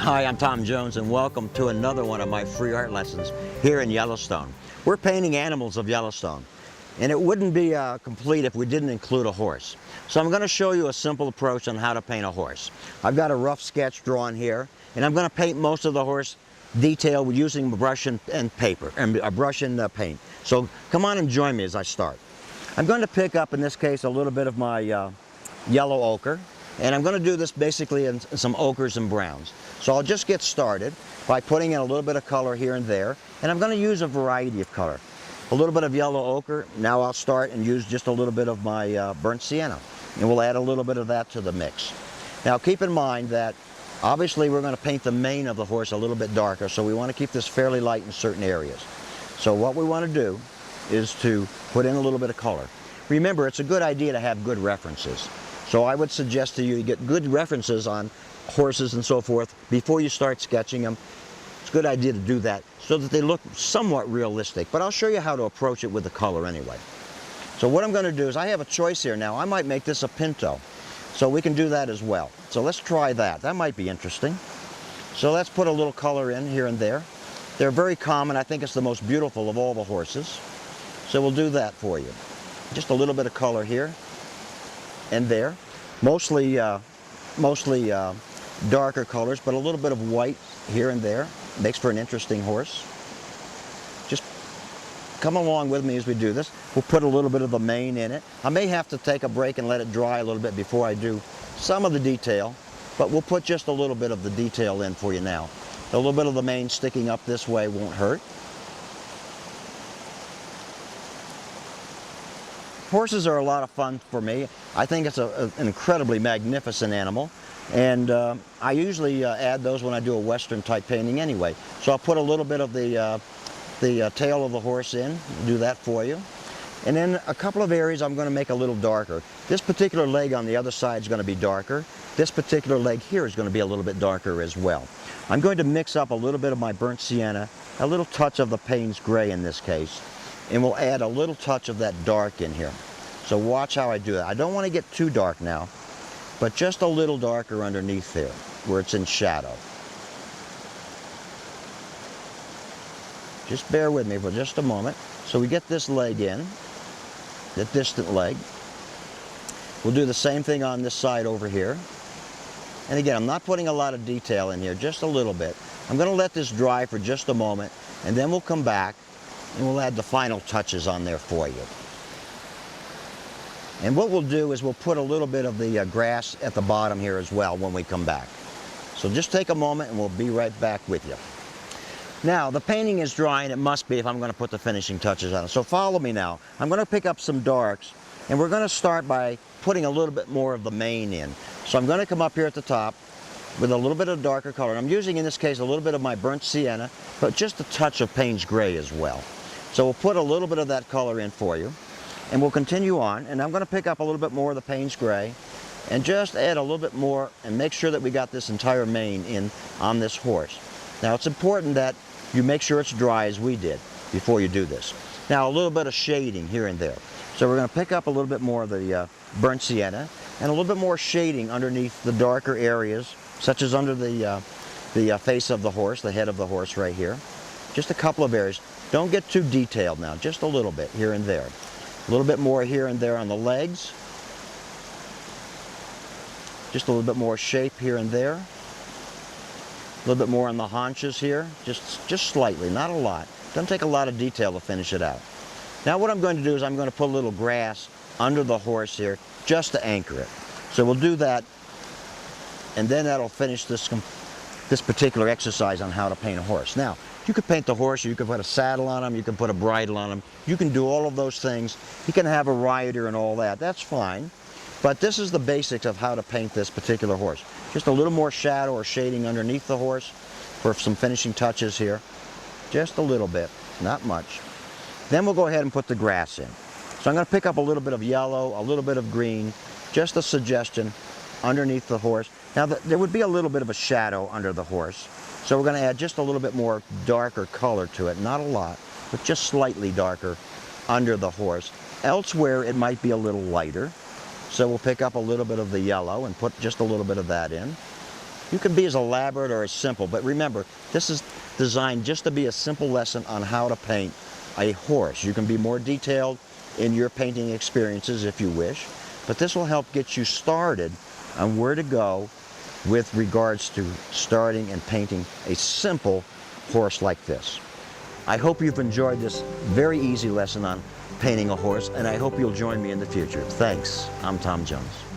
Hi, I'm Tom Jones and welcome to another one of my free art lessons here in Yellowstone. We're painting Animals of Yellowstone, and it wouldn't be complete if we didn't include a horse. So I'm going to show you a simple approach on how to paint a horse. I've got a rough sketch drawn here, and I'm going to paint most of the horse detail using a brush and paper, and a brush and paint. So come on and join me as I start. I'm going to pick up, in this case, a little bit of my yellow ochre. And I'm going to do this basically in some ochres and browns. So I'll just get started by putting in a little bit of color here and there. And I'm going to use a variety of color. A little bit of yellow ochre. Now I'll start and use just a little bit of my burnt sienna. And we'll add a little bit of that to the mix. Now keep in mind that obviously we're going to paint the mane of the horse a little bit darker. So we want to keep this fairly light in certain areas. So what we want to do is to put in a little bit of color. Remember, it's a good idea to have good references. So I would suggest to you get good references on horses and so forth before you start sketching them. It's a good idea to do that so that they look somewhat realistic. But I'll show you how to approach it with the color anyway. So what I'm going to do is I have a choice here now. I might make this a pinto. So we can do that as well. So let's try that. That might be interesting. So let's put a little color in here and there. They're very common. I think it's the most beautiful of all the horses. So we'll do that for you. Just a little bit of color here and there, mostly darker colors, but a little bit of white here and there makes for an interesting horse. Just come along with me as we do this. We'll put a little bit of the mane in it. I may have to take a break and let it dry a little bit before I do some of the detail, but we'll put just a little bit of the detail in for you now. A little bit of the mane sticking up this way won't hurt. Horses are a lot of fun for me. I think it's an incredibly magnificent animal, and I usually add those when I do a Western type painting anyway. So I'll put a little bit of the tail of the horse in, do that for you. And then a couple of areas I'm going to make a little darker. This particular leg on the other side is going to be darker. This particular leg here is going to be a little bit darker as well. I'm going to mix up a little bit of my burnt sienna, a little touch of the Payne's gray in this case, and we'll add a little touch of that dark in here. So watch how I do that. I don't want to get too dark now, but just a little darker underneath there where it's in shadow. Just bear with me for just a moment. So we get this leg in, the distant leg. We'll do the same thing on this side over here. And again, I'm not putting a lot of detail in here, just a little bit. I'm going to let this dry for just a moment, and then we'll come back and we'll add the final touches on there for you. And what we'll do is we'll put a little bit of the grass at the bottom here as well when we come back. So just take a moment and we'll be right back with you. Now, the painting is dry, and it must be if I'm going to put the finishing touches on it. So follow me now. I'm going to pick up some darks, and we're going to start by putting a little bit more of the mane in. So I'm going to come up here at the top with a little bit of darker color. I'm using, in this case, a little bit of my burnt sienna, but just a touch of Payne's gray as well. So we'll put a little bit of that color in for you. And we'll continue on, and I'm going to pick up a little bit more of the Payne's gray and just add a little bit more and make sure that we got this entire mane in on this horse. Now it's important that you make sure it's dry as we did before you do this. Now a little bit of shading here and there. So we're going to pick up a little bit more of the burnt sienna and a little bit more shading underneath the darker areas, such as under the face of the horse, the head of the horse right here. Just a couple of areas. Don't get too detailed now, just a little bit here and there. A little bit more here and there on the legs. Just a little bit more shape here and there. A little bit more on the haunches here, just slightly, not a lot. Doesn't take a lot of detail to finish it out. Now what I'm going to do is I'm going to put a little grass under the horse here just to anchor it. So we'll do that, and then that'll finish this particular exercise on how to paint a horse. Now, you could paint the horse, you could put a saddle on him, you can put a bridle on him. You can do all of those things. You can have a rider and all that. That's fine. But this is the basics of how to paint this particular horse. Just a little more shadow or shading underneath the horse for some finishing touches here. Just a little bit, not much. Then we'll go ahead and put the grass in. So I'm going to pick up a little bit of yellow, a little bit of green, just a suggestion underneath the horse. Now there would be a little bit of a shadow under the horse. So we're going to add just a little bit more darker color to it, not a lot, but just slightly darker under the horse. Elsewhere it might be a little lighter. So we'll pick up a little bit of the yellow and put just a little bit of that in. You can be as elaborate or as simple, but remember, this is designed just to be a simple lesson on how to paint a horse. You can be more detailed in your painting experiences if you wish, but this will help get you started on where to go with regards to starting and painting a simple horse like this. I hope you've enjoyed this very easy lesson on painting a horse, and I hope you'll join me in the future. Thanks. I'm Tom Jones.